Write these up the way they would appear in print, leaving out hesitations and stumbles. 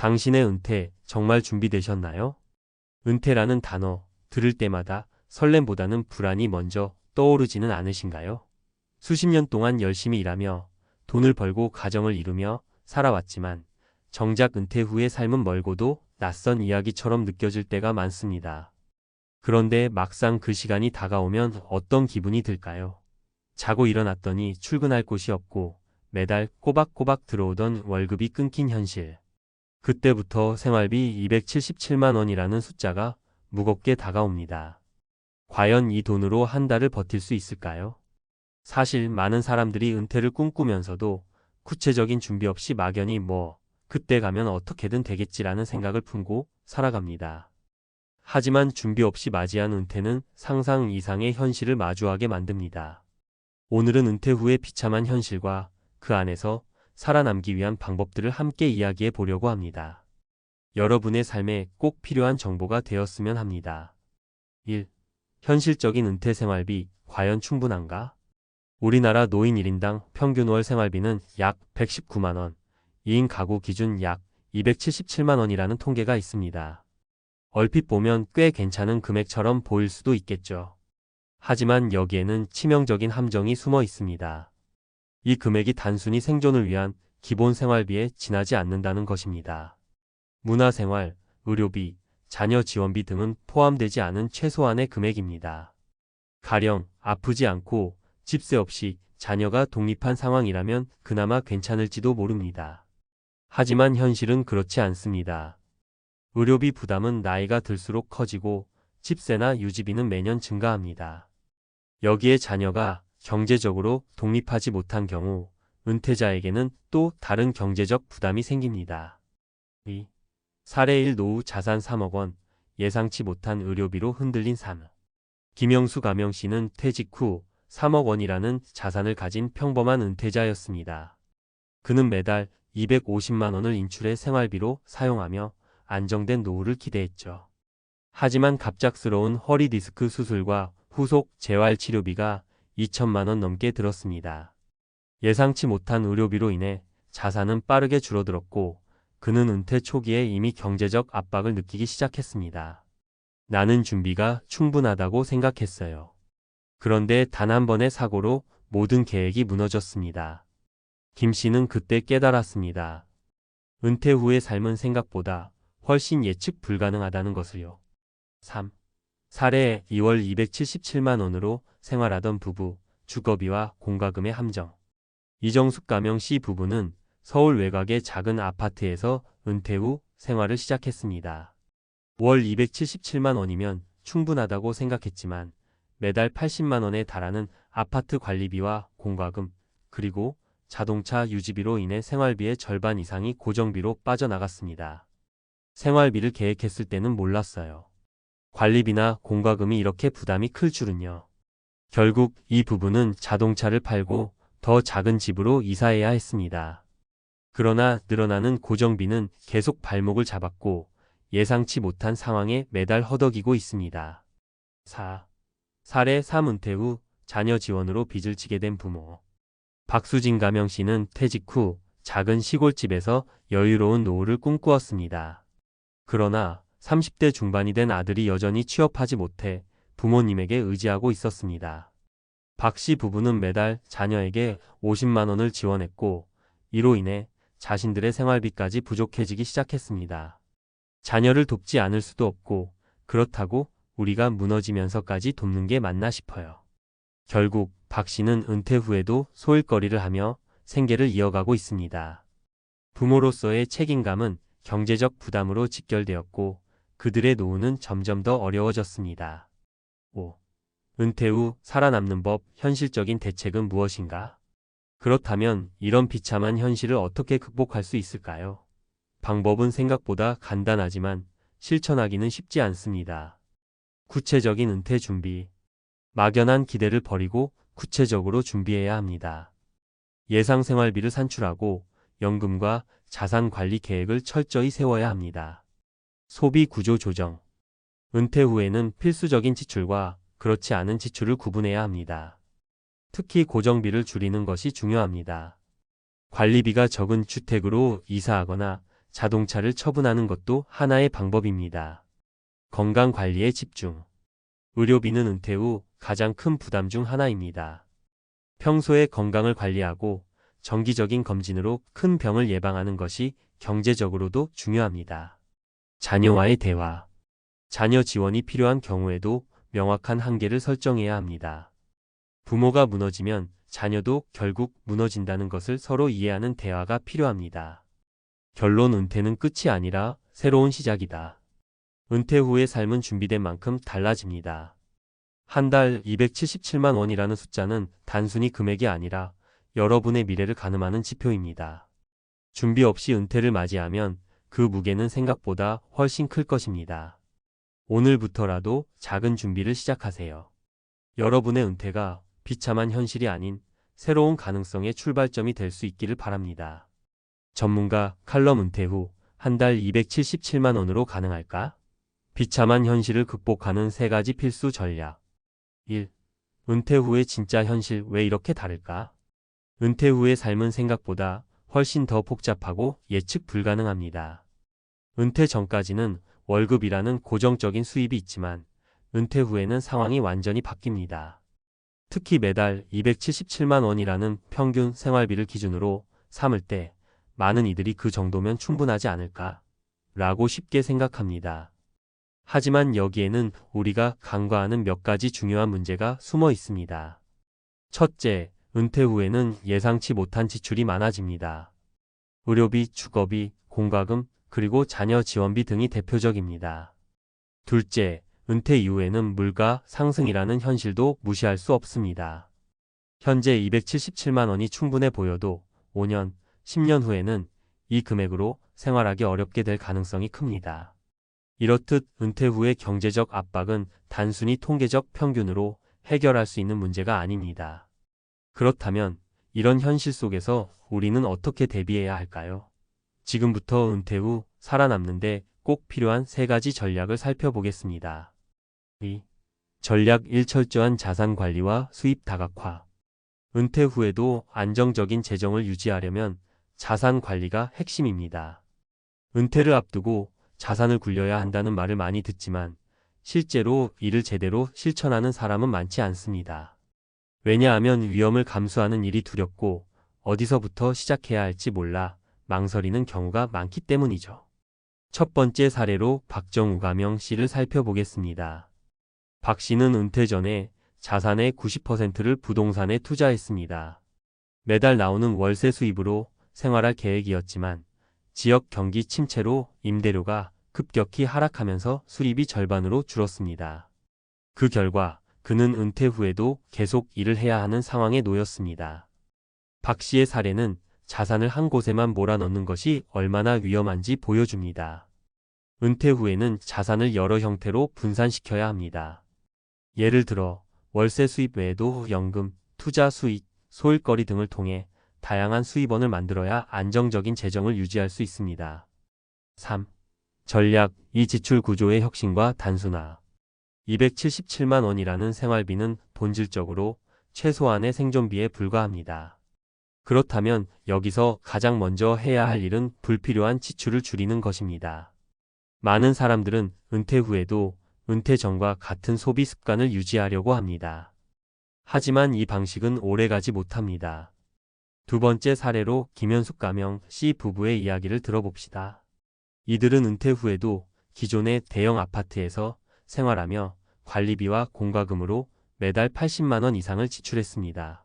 당신의 은퇴 정말 준비되셨나요? 은퇴라는 단어 들을 때마다 설렘보다는 불안이 먼저 떠오르지는 않으신가요? 수십 년 동안 열심히 일하며 돈을 벌고 가정을 이루며 살아왔지만 정작 은퇴 후의 삶은 멀고도 낯선 이야기처럼 느껴질 때가 많습니다. 그런데 막상 그 시간이 다가오면 어떤 기분이 들까요? 자고 일어났더니 출근할 곳이 없고 매달 꼬박꼬박 들어오던 월급이 끊긴 현실. 그때부터 생활비 277만 원이라는 숫자가 무겁게 다가옵니다. 과연 이 돈으로 한 달을 버틸 수 있을까요? 사실 많은 사람들이 은퇴를 꿈꾸면서도 구체적인 준비 없이 막연히 그때 가면 어떻게든 되겠지라는 생각을 품고 살아갑니다. 하지만 준비 없이 맞이한 은퇴는 상상 이상의 현실을 마주하게 만듭니다. 오늘은 은퇴 후의 비참한 현실과 그 안에서 살아남기 위한 방법들을 함께 이야기해 보려고 합니다. 여러분의 삶에 꼭 필요한 정보가 되었으면 합니다. 1. 현실적인 은퇴 생활비 과연 충분한가? 우리나라 노인 1인당 평균 월 생활비는 약 119만 원, 2인 가구 기준 약 277만 원이라는 통계가 있습니다. 얼핏 보면 꽤 괜찮은 금액처럼 보일 수도 있겠죠. 하지만 여기에는 치명적인 함정이 숨어 있습니다. 이 금액이 단순히 생존을 위한 기본 생활비에 지나지 않는다는 것입니다. 문화생활, 의료비, 자녀 지원비 등은 포함되지 않은 최소한의 금액입니다. 가령 아프지 않고 집세 없이 자녀가 독립한 상황이라면 그나마 괜찮을지도 모릅니다. 하지만 현실은 그렇지 않습니다. 의료비 부담은 나이가 들수록 커지고 집세나 유지비는 매년 증가합니다. 여기에 자녀가 경제적으로 독립하지 못한 경우 은퇴자에게는 또 다른 경제적 부담이 생깁니다. 2. 사례 1 노후 자산 3억 원, 예상치 못한 의료비로 흔들린 삶. 김영수 가명 씨는 퇴직 후 3억 원이라는 자산을 가진 평범한 은퇴자였습니다. 그는 매달 250만 원을 인출해 생활비로 사용하며 안정된 노후를 기대했죠. 하지만 갑작스러운 허리 디스크 수술과 후속 재활 치료비가 2천만 원 넘게 들었습니다. 예상치 못한 의료비로 인해 자산은 빠르게 줄어들었고 그는 은퇴 초기에 이미 경제적 압박을 느끼기 시작했습니다. 나는 준비가 충분하다고 생각했어요. 그런데 단 한 번의 사고로 모든 계획이 무너졌습니다. 김 씨는 그때 깨달았습니다. 은퇴 후의 삶은 생각보다 훨씬 예측 불가능하다는 것을요. 3. 사례 2월 277만 원으로 생활하던 부부, 주거비와 공과금의 함정. 이정숙 가명 씨 부부는 서울 외곽의 작은 아파트에서 은퇴 후 생활을 시작했습니다. 월 277만 원이면 충분하다고 생각했지만 매달 80만 원에 달하는 아파트 관리비와 공과금, 그리고 자동차 유지비로 인해 생활비의 절반 이상이 고정비로 빠져나갔습니다. 생활비를 계획했을 때는 몰랐어요. 관리비나 공과금이 이렇게 부담이 클 줄은요. 결국 이 부부는 자동차를 팔고 더 작은 집으로 이사해야 했습니다. 그러나 늘어나는 고정비는 계속 발목을 잡았고 예상치 못한 상황에 매달 허덕이고 있습니다. 4. 사례 3 은퇴 후 자녀 지원으로 빚을 지게 된 부모. 박수진 가명 씨는 퇴직 후 작은 시골집에서 여유로운 노후를 꿈꾸었습니다. 그러나 30대 중반이 된 아들이 여전히 취업하지 못해 부모님에게 의지하고 있었습니다. 박 씨 부부는 매달 자녀에게 50만 원을 지원했고 이로 인해 자신들의 생활비까지 부족해지기 시작했습니다. 자녀를 돕지 않을 수도 없고 그렇다고 우리가 무너지면서까지 돕는 게 맞나 싶어요. 결국 박 씨는 은퇴 후에도 소일거리를 하며 생계를 이어가고 있습니다. 부모로서의 책임감은 경제적 부담으로 직결되었고 그들의 노후는 점점 더 어려워졌습니다. 5. 은퇴 후 살아남는 법, 현실적인 대책은 무엇인가? 그렇다면 이런 비참한 현실을 어떻게 극복할 수 있을까요? 방법은 생각보다 간단하지만 실천하기는 쉽지 않습니다. 구체적인 은퇴 준비. 막연한 기대를 버리고 구체적으로 준비해야 합니다. 예상 생활비를 산출하고 연금과 자산 관리 계획을 철저히 세워야 합니다. 소비 구조 조정. 은퇴 후에는 필수적인 지출과 그렇지 않은 지출을 구분해야 합니다. 특히 고정비를 줄이는 것이 중요합니다. 관리비가 적은 주택으로 이사하거나 자동차를 처분하는 것도 하나의 방법입니다. 건강관리에 집중. 의료비는 은퇴 후 가장 큰 부담 중 하나입니다. 평소에 건강을 관리하고 정기적인 검진으로 큰 병을 예방하는 것이 경제적으로도 중요합니다. 자녀와의 대화. 자녀 지원이 필요한 경우에도 명확한 한계를 설정해야 합니다. 부모가 무너지면 자녀도 결국 무너진다는 것을 서로 이해하는 대화가 필요합니다. 결론 은퇴는 끝이 아니라 새로운 시작이다. 은퇴 후의 삶은 준비된 만큼 달라집니다. 한 달 277만 원이라는 숫자는 단순히 금액이 아니라 여러분의 미래를 가늠하는 지표입니다. 준비 없이 은퇴를 맞이하면 그 무게는 생각보다 훨씬 클 것입니다. 오늘부터라도 작은 준비를 시작하세요. 여러분의 은퇴가 비참한 현실이 아닌 새로운 가능성의 출발점이 될 수 있기를 바랍니다. 전문가 칼럼 은퇴 후 한 달 277만 원으로 가능할까? 비참한 현실을 극복하는 3가지 필수 전략. 1. 은퇴 후의 진짜 현실 왜 이렇게 다를까? 은퇴 후의 삶은 생각보다 훨씬 더 복잡하고 예측 불가능합니다. 은퇴 전까지는 월급이라는 고정적인 수입이 있지만 은퇴 후에는 상황이 완전히 바뀝니다. 특히 매달 277만 원이라는 평균 생활비를 기준으로 삼을 때 많은 이들이 그 정도면 충분하지 않을까? 라고 쉽게 생각합니다. 하지만 여기에는 우리가 간과하는 몇 가지 중요한 문제가 숨어 있습니다. 첫째, 은퇴 후에는 예상치 못한 지출이 많아집니다. 의료비, 주거비, 공과금, 그리고 자녀 지원비 등이 대표적입니다. 둘째, 은퇴 이후에는 물가 상승이라는 현실도 무시할 수 없습니다. 현재 277만 원이 충분해 보여도 5년, 10년 후에는 이 금액으로 생활하기 어렵게 될 가능성이 큽니다. 이렇듯 은퇴 후의 경제적 압박은 단순히 통계적 평균으로 해결할 수 있는 문제가 아닙니다. 그렇다면 이런 현실 속에서 우리는 어떻게 대비해야 할까요? 지금부터 은퇴 후 살아남는데 꼭 필요한 3가지 전략을 살펴보겠습니다. 2. 전략 1. 철저한 자산 관리와 수입 다각화. 은퇴 후에도 안정적인 재정을 유지하려면 자산 관리가 핵심입니다. 은퇴를 앞두고 자산을 굴려야 한다는 말을 많이 듣지만 실제로 이를 제대로 실천하는 사람은 많지 않습니다. 왜냐하면 위험을 감수하는 일이 두렵고 어디서부터 시작해야 할지 몰라 망설이는 경우가 많기 때문이죠. 첫 번째 사례로 박정우 가명 씨를 살펴보겠습니다. 박 씨는 은퇴 전에 자산의 90%를 부동산에 투자했습니다. 매달 나오는 월세 수입으로 생활할 계획이었지만 지역 경기 침체로 임대료가 급격히 하락하면서 수입이 절반으로 줄었습니다. 그 결과 그는 은퇴 후에도 계속 일을 해야 하는 상황에 놓였습니다. 박 씨의 사례는 자산을 한 곳에만 몰아넣는 것이 얼마나 위험한지 보여줍니다. 은퇴 후에는 자산을 여러 형태로 분산시켜야 합니다. 예를 들어 월세 수입 외에도 연금, 투자 수익, 소일거리 등을 통해 다양한 수입원을 만들어야 안정적인 재정을 유지할 수 있습니다. 3. 전략 2. 지출 구조의 혁신과 단순화. 277만 원이라는 생활비는 본질적으로 최소한의 생존비에 불과합니다. 그렇다면 여기서 가장 먼저 해야 할 일은 불필요한 지출을 줄이는 것입니다. 많은 사람들은 은퇴 후에도 은퇴 전과 같은 소비 습관을 유지하려고 합니다. 하지만 이 방식은 오래가지 못합니다. 두 번째 사례로 김현숙 가명 씨 부부의 이야기를 들어봅시다. 이들은 은퇴 후에도 기존의 대형 아파트에서 생활하며 관리비와 공과금으로 매달 80만 원 이상을 지출했습니다.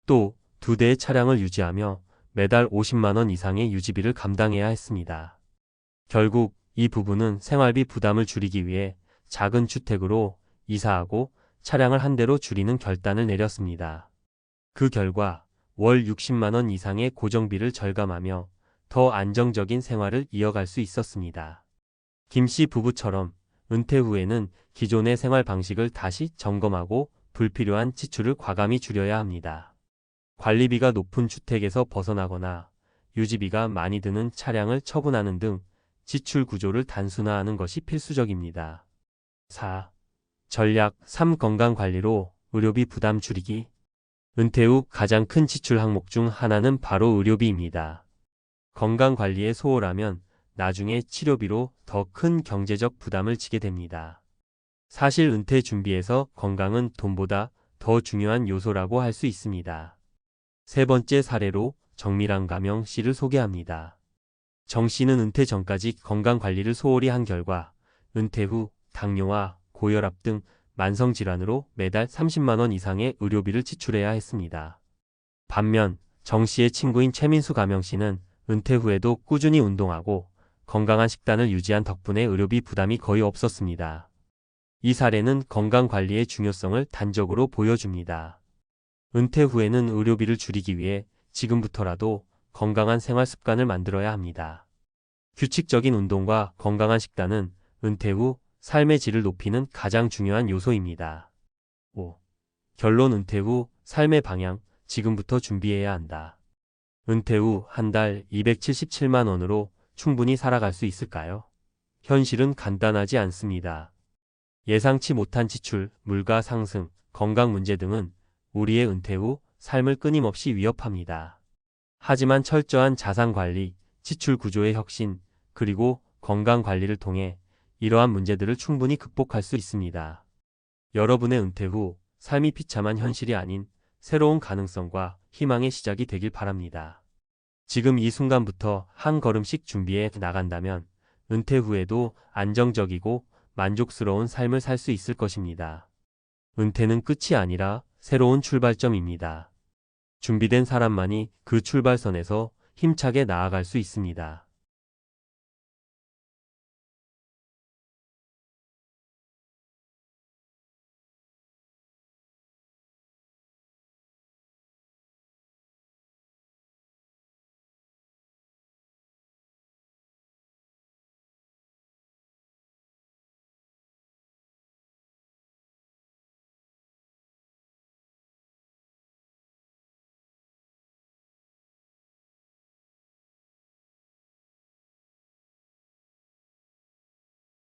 또 2대의 차량을 유지하며 매달 50만 원 이상의 유지비를 감당해야 했습니다. 결국 이 부부는 생활비 부담을 줄이기 위해 작은 주택으로 이사하고 차량을 한 대로 줄이는 결단을 내렸습니다. 그 결과 월 60만 원 이상의 고정비를 절감하며 더 안정적인 생활을 이어갈 수 있었습니다. 김 씨 부부처럼 은퇴 후에는 기존의 생활 방식을 다시 점검하고 불필요한 지출을 과감히 줄여야 합니다. 관리비가 높은 주택에서 벗어나거나 유지비가 많이 드는 차량을 처분하는 등 지출 구조를 단순화하는 것이 필수적입니다. 4. 전략 3. 건강관리로 의료비 부담 줄이기. 은퇴 후 가장 큰 지출 항목 중 하나는 바로 의료비입니다. 건강관리에 소홀하면 나중에 치료비로 더 큰 경제적 부담을 지게 됩니다. 사실 은퇴 준비에서 건강은 돈보다 더 중요한 요소라고 할 수 있습니다. 세 번째 사례로 정미랑 가명 씨를 소개합니다. 정 씨는 은퇴 전까지 건강 관리를 소홀히 한 결과 은퇴 후 당뇨와 고혈압 등 만성질환으로 매달 30만 원 이상의 의료비를 지출해야 했습니다. 반면 정 씨의 친구인 최민수 가명 씨는 은퇴 후에도 꾸준히 운동하고 건강한 식단을 유지한 덕분에 의료비 부담이 거의 없었습니다. 이 사례는 건강관리의 중요성을 단적으로 보여줍니다. 은퇴 후에는 의료비를 줄이기 위해 지금부터라도 건강한 생활 습관을 만들어야 합니다. 규칙적인 운동과 건강한 식단은 은퇴 후 삶의 질을 높이는 가장 중요한 요소입니다. 5. 결론 은퇴 후 삶의 방향, 지금부터 준비해야 한다. 은퇴 후 한 달 277만 원으로 충분히 살아갈 수 있을까요? 현실은 간단하지 않습니다. 예상치 못한 지출, 물가 상승, 건강 문제 등은 우리의 은퇴 후 삶을 끊임없이 위협합니다. 하지만 철저한 자산 관리, 지출 구조의 혁신, 그리고 건강 관리를 통해 이러한 문제들을 충분히 극복할 수 있습니다. 여러분의 은퇴 후 삶이 비참한 현실이 아닌 새로운 가능성과 희망의 시작이 되길 바랍니다. 지금 이 순간부터 한 걸음씩 준비해 나간다면 은퇴 후에도 안정적이고 만족스러운 삶을 살 수 있을 것입니다. 은퇴는 끝이 아니라 새로운 출발점입니다. 준비된 사람만이 그 출발선에서 힘차게 나아갈 수 있습니다.